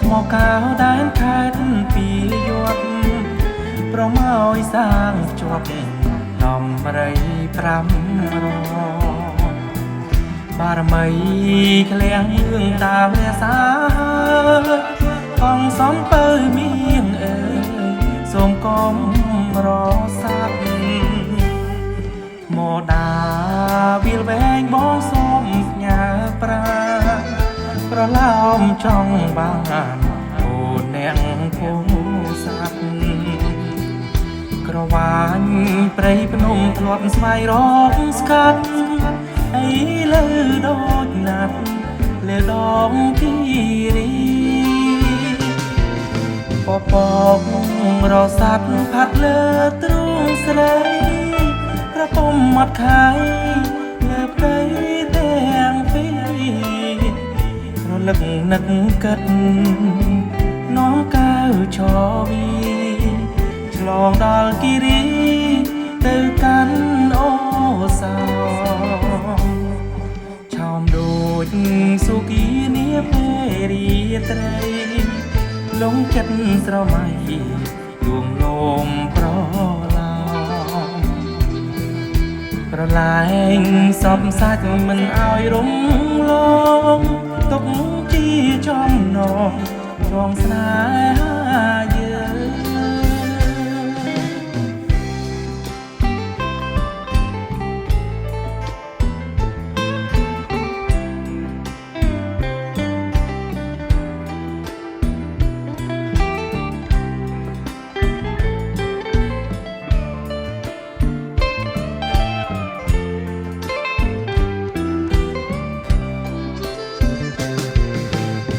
ថ្មកៅដែនខេត្តពីយប់ប្រមឲ្យសាងជាប់ដំរី500បារមីក្លៀងយើងតាមរាសាអង្គសំពើមៀងអើយសូមកុំរសាប់មកដាវិលវែងបងសូមផ្ញើប្រាប្រឡោមចង់បានអូនអ្នកភូមិសាប់ក្រវាញព្រៃភ្នំធ្លាប់ស្វែងរកស្កាត់អីលើដូចណាត់លើដងគីរីពពករសាត់ផាត់លើទ្រូងស្រីក្រពុំមាត់ខាយលើព្រៃទាំងពីររលឹកនឹកគិតน้องก้าวชอวีឆ្លងដល់គិរីទៅកាន់អូសាឆោមដូចសុគីនាពេលរីត្រីលងចិត្តស្រមៃដួងលោមប្រឡោមប្រឡាយសពសាច់មិនឲ្យរំលងទុកជាចំណងចងស្នេហាយើង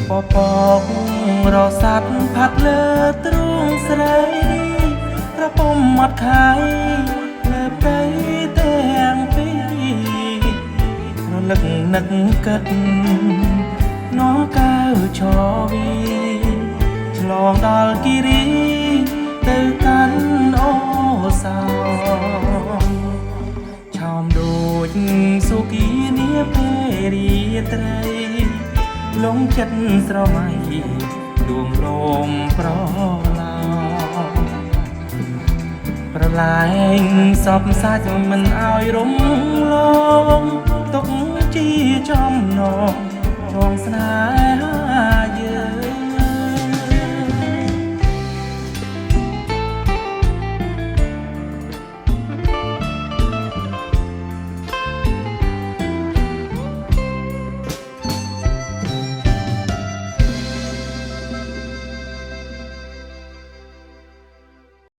ពពករសាត់ផាត់លើទ្រូងស្រីក្រពុំមាត់ខាយលើព្រៃទាំងពីររលឹកនឹកគិតน้องก้าวชอវីឆ្លងដល់គិរីទៅកាន់អូសាឆោមដូចសុគីនាពេលរីត្រីលងចិត្តស្រមៃដួងលោមប្រឡោមប្រឡាយសពសាច់មិនឲ្យរំលងទុកជាចំណងចងស្នេហា